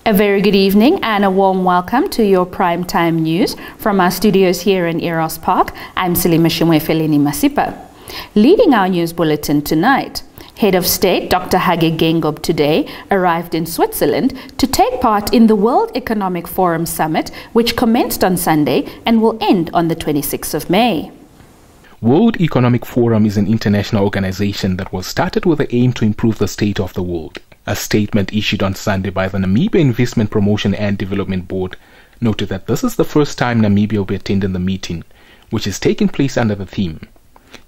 A very good evening and a warm welcome to your primetime news from our studios here in Eros Park. I'm Selima Shimwefeleni Masipa. Leading our news bulletin tonight, Head of State Dr. Hage Geingob today arrived in Switzerland to take part in the World Economic Forum Summit, which commenced on Sunday and will end on the 26th of May. World Economic Forum is an international organization that was started with the aim to improve the state of the world. A statement issued on Sunday by the Namibia Investment Promotion and Development Board noted that this is the first time Namibia will be attending the meeting, which is taking place under the theme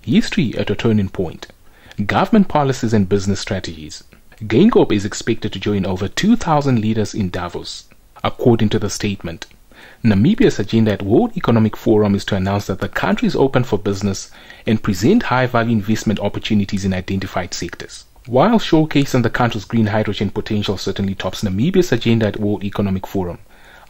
History at a Turning Point, Government Policies and Business Strategies. Geingob is expected to join over 2,000 leaders in Davos. According to the statement, Namibia's agenda at World Economic Forum is to announce that the country is open for business and present high-value investment opportunities in identified sectors. While showcasing the country's green hydrogen potential certainly tops Namibia's agenda at World Economic Forum,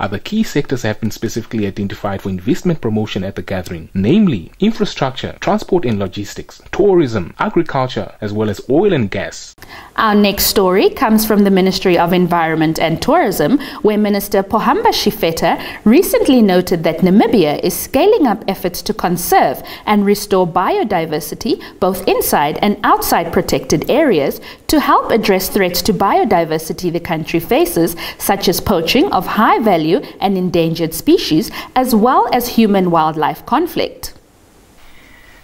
other key sectors have been specifically identified for investment promotion at the gathering, namely infrastructure, transport and logistics, tourism, agriculture, as well as oil and gas. Our next story comes from the Ministry of Environment and Tourism, where Minister Pohamba Shifeta recently noted that Namibia is scaling up efforts to conserve and restore biodiversity both inside and outside protected areas to help address threats to biodiversity the country faces, such as poaching of high-value and endangered species, as well as human-wildlife conflict.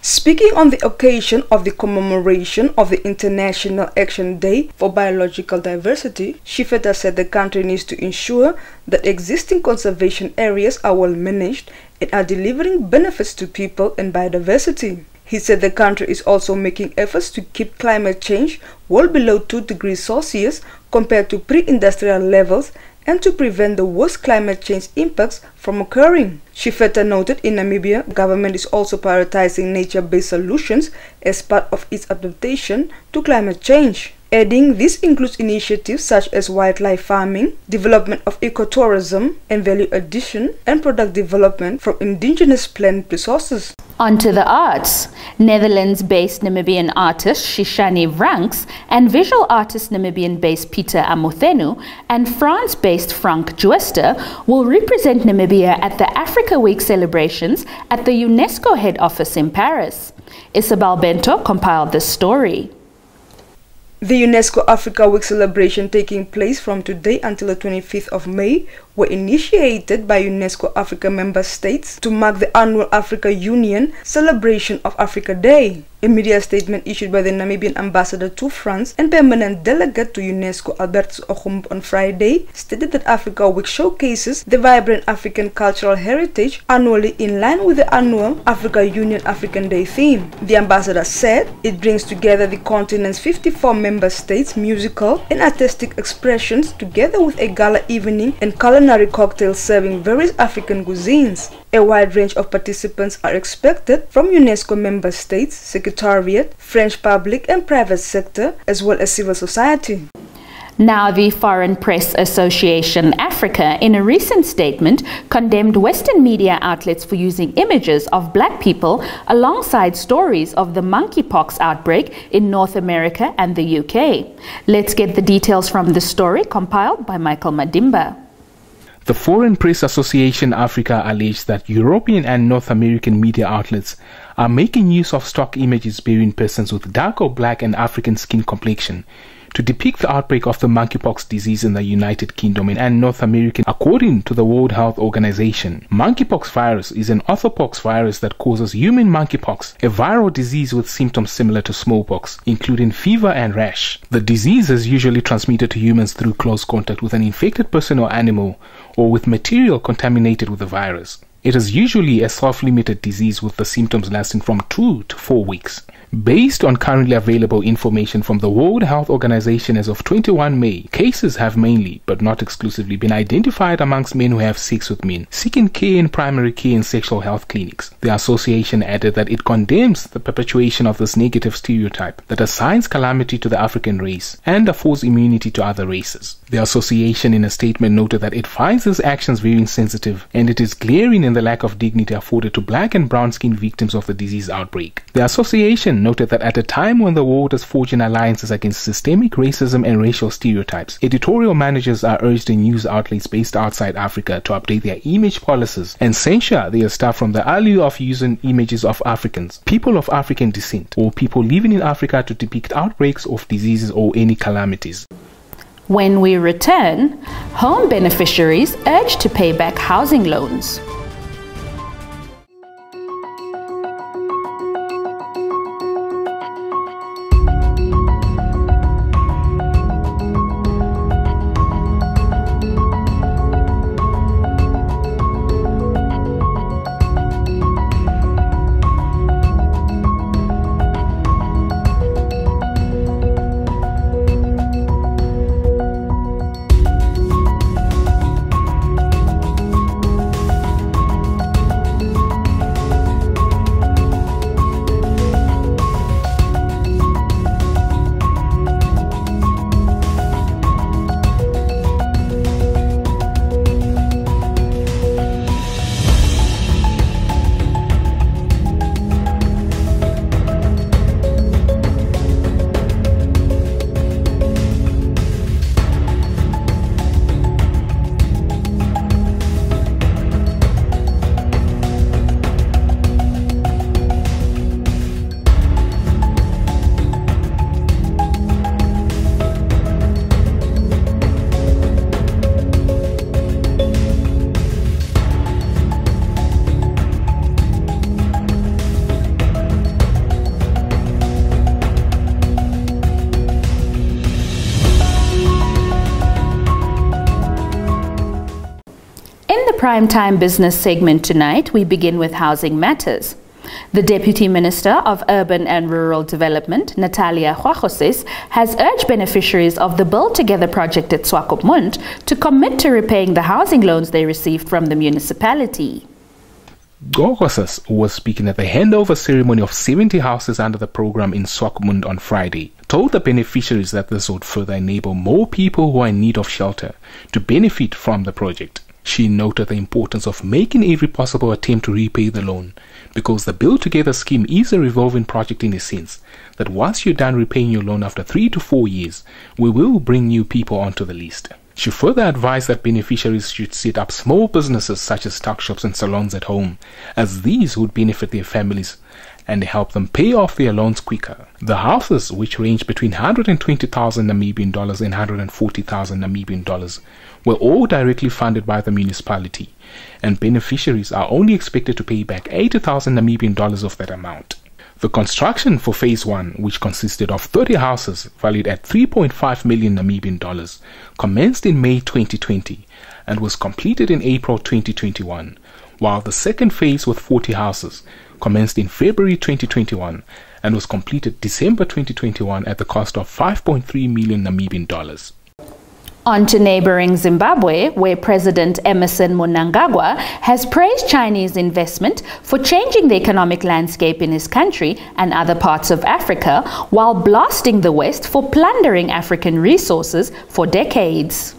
Speaking on the occasion of the commemoration of the International Action Day for Biological Diversity, Shifeta said the country needs to ensure that existing conservation areas are well managed and are delivering benefits to people and biodiversity. He said the country is also making efforts to keep climate change well below 2 degrees Celsius compared to pre-industrial levels and to prevent the worst climate change impacts from occurring. Shifeta noted in Namibia, the government is also prioritizing nature-based solutions as part of its adaptation to climate change. Adding, this includes initiatives such as wildlife farming, development of ecotourism, and value addition and product development from indigenous plant resources. On to the arts. Netherlands-based Namibian artist Shishani Vranks and visual artist Namibian-based Peter Amothenu and France-based Frank Juester will represent Namibia at the Africa Week celebrations at the UNESCO head office in Paris. Isabel Bento compiled this story. The UNESCO Africa Week celebration taking place from today until the 25th of May were initiated by UNESCO Africa member states to mark the annual Africa Union celebration of Africa Day. A media statement issued by the Namibian ambassador to France and permanent delegate to UNESCO Albertus Oghum on Friday stated that Africa Week showcases the vibrant African cultural heritage annually in line with the annual Africa Union African Day theme. The ambassador said it brings together the continent's 54 member states' musical and artistic expressions together with a gala evening and culinary cocktails serving various African cuisines. A wide range of participants are expected from UNESCO member states, Secretariat, French public and private sector, as well as civil society. Now, the Foreign Press Association Africa, in a recent statement, condemned Western media outlets for using images of black people alongside stories of the monkeypox outbreak in North America and the UK. Let's get the details from the story compiled by Michael Madimba. The Foreign Press Association Africa alleged that European and North American media outlets are making use of stock images bearing persons with dark or black and African skin complexion to depict the outbreak of the monkeypox disease in the United Kingdom and North America. According to the World Health Organization, monkeypox virus is an orthopox virus that causes human monkeypox, a viral disease with symptoms similar to smallpox, including fever and rash. The disease is usually transmitted to humans through close contact with an infected person or animal, or with material contaminated with the virus. It is usually a self-limited disease with the symptoms lasting from 2 to 4 weeks. Based on currently available information from the World Health Organization as of 21 May, cases have mainly, but not exclusively, been identified amongst men who have sex with men, seeking care in primary care and sexual health clinics. The association added that it condemns the perpetuation of this negative stereotype that assigns calamity to the African race and affords immunity to other races. The association in a statement noted that it finds these actions very insensitive and it is glaring in and the lack of dignity afforded to black and brown-skinned victims of the disease outbreak. The association noted that at a time when the world is forging alliances against systemic racism and racial stereotypes, editorial managers are urged in news outlets based outside Africa to update their image policies and censure their staff from the allure of using images of Africans, people of African descent, or people living in Africa to depict outbreaks of diseases or any calamities. When we return, home beneficiaries urged to pay back housing loans. Primetime business segment tonight, we begin with housing matters. The Deputy Minister of Urban and Rural Development, Natalia Hwachoses, has urged beneficiaries of the Build Together project at Swakopmund to commit to repaying the housing loans they received from the municipality. Hwachoses was speaking at the handover ceremony of 70 houses under the program in Swakopmund on Friday, told the beneficiaries that this would further enable more people who are in need of shelter to benefit from the project. She noted the importance of making every possible attempt to repay the loan, because the Build Together scheme is a revolving project in a sense that once you're done repaying your loan after 3 to 4 years, we will bring new people onto the list. She further advised that beneficiaries should set up small businesses such as tuck shops and salons at home, as these would benefit their families and help them pay off their loans quicker. The houses, which range between 120,000 Namibian dollars and 140,000 Namibian dollars, were all directly funded by the municipality, and beneficiaries are only expected to pay back 80,000 Namibian dollars of that amount. The construction for Phase 1, which consisted of 30 houses valued at 3.5 million Namibian dollars, commenced in May 2020 and was completed in April 2021, while the second phase with 40 houses commenced in February 2021 and was completed December 2021 at the cost of 5.3 million Namibian dollars. On to neighboring Zimbabwe, where President Emmerson Mnangagwa has praised Chinese investment for changing the economic landscape in his country and other parts of Africa, while blasting the West for plundering African resources for decades.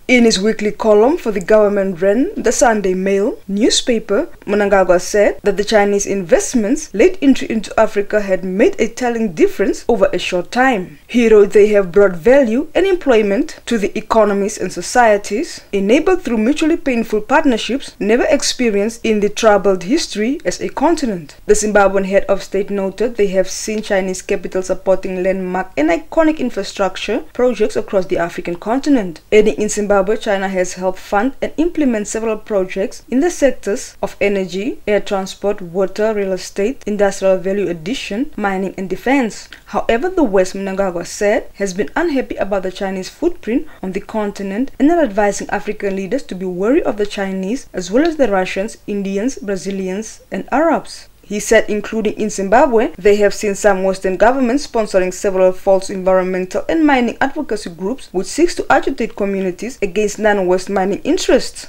In his weekly column for the government-run The Sunday Mail newspaper, Mnangagwa said that the Chinese investments late entry into Africa had made a telling difference over a short time. He wrote they have brought value and employment to the economies and societies, enabled through mutually painful partnerships never experienced in the troubled history as a continent. The Zimbabwean head of state noted they have seen Chinese capital supporting landmark and iconic infrastructure projects across the African continent. Adding in Zimbabwe, China has helped fund and implement several projects in the sectors of energy, air transport, water, real estate, industrial value addition, mining and defense. However, the West, Mnangagwa said, has been unhappy about the Chinese footprint on the continent and are advising African leaders to be wary of the Chinese as well as the Russians, Indians, Brazilians and Arabs. He said, including in Zimbabwe, they have seen some Western governments sponsoring several false environmental and mining advocacy groups which seeks to agitate communities against non-West mining interests.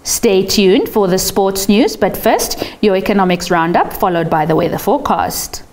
Stay tuned for the sports news, but first, your economics roundup, followed by the weather forecast.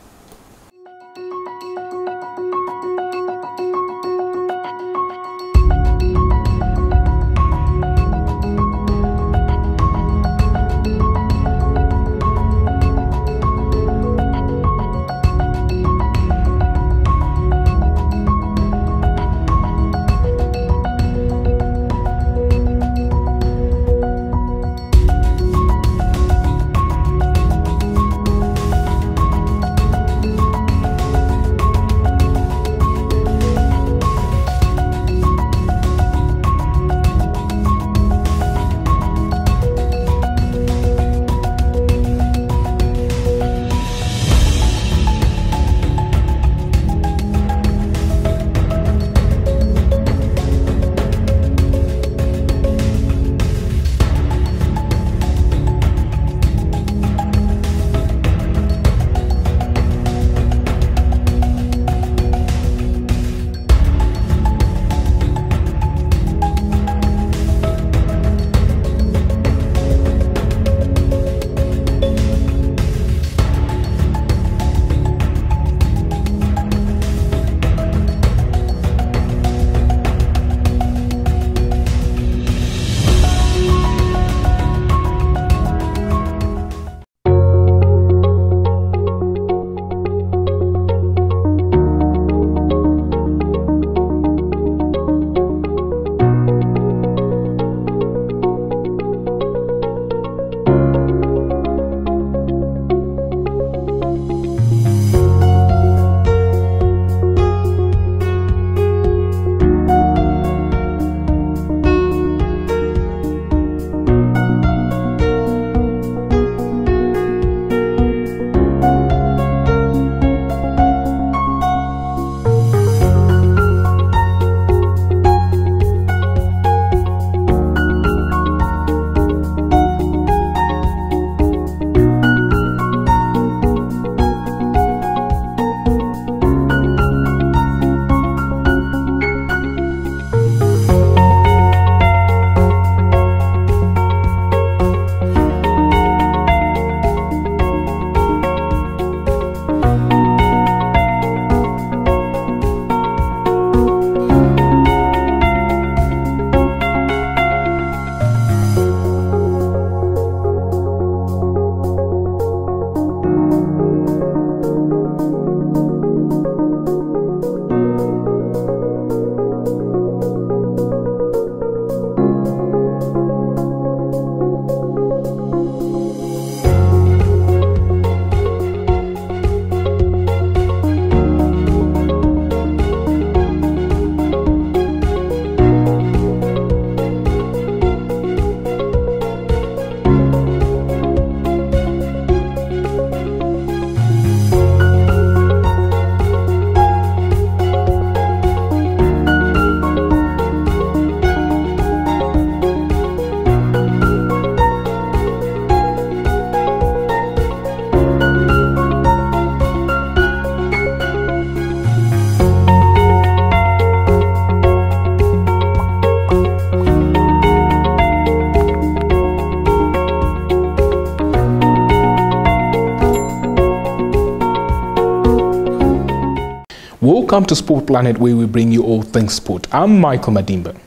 Welcome to Sport Planet, where we bring you all things sport. I'm Michael Madimba.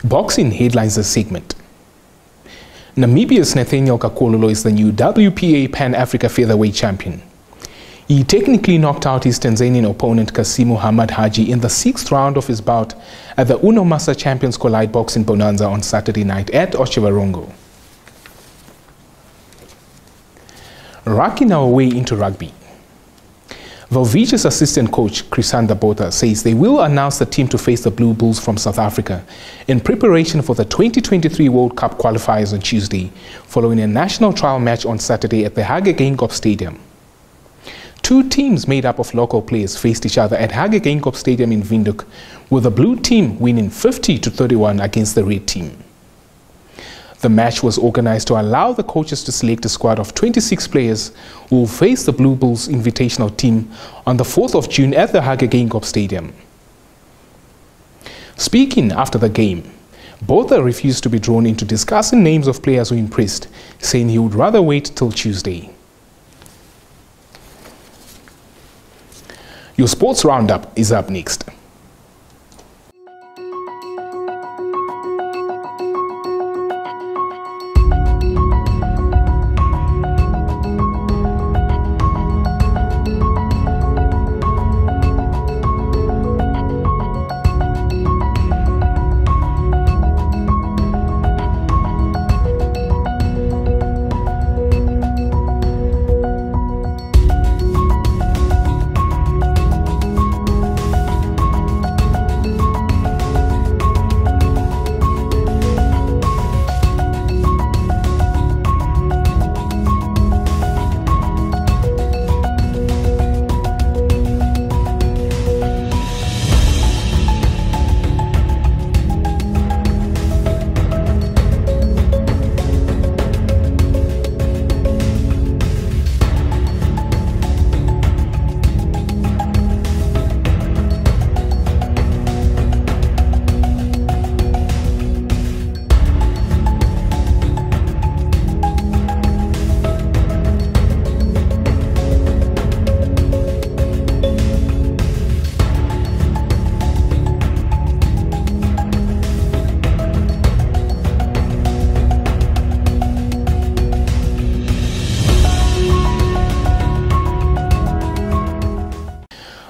Boxing headlines this segment. Namibia's Nathaniel Kakololo is the new WPA Pan-Africa featherweight champion. He technically knocked out his Tanzanian opponent Kasim Muhammad Haji in the 6th round of his bout at the Uno Masa Champions Collide Boxing Bonanza on Saturday night at Otjiwarongo. Rocking our way into rugby. Volvich's assistant coach, Chrisanda Botha, says they will announce the team to face the Blue Bulls from South Africa in preparation for the 2023 World Cup qualifiers on Tuesday, following a national trial match on Saturday at the Hage Geingob Stadium. Two teams made up of local players faced each other at Hage Geingob Stadium in Windhoek, with the blue team winning 50-31 against the red team. The match was organized to allow the coaches to select a squad of 26 players who will face the Blue Bulls invitational team on the 4th of June at the Hage Geingob Stadium. Speaking after the game, Botha refused to be drawn into discussing names of players who impressed, saying he would rather wait till Tuesday. Your sports roundup is up next.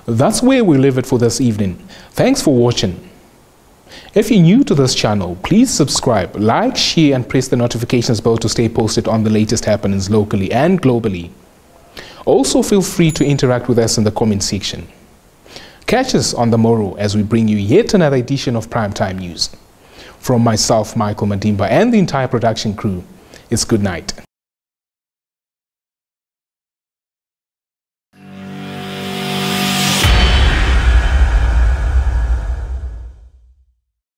That's where we leave it for this evening. Thanks for watching. If you're new to this channel, please subscribe, like, share and press the notifications bell to stay posted on the latest happenings locally and globally. Also feel free to interact with us in the comment section. Catch us on the morrow as we bring you yet another edition of Primetime News. From myself, Michael Madimba, and the entire production crew, it's good night.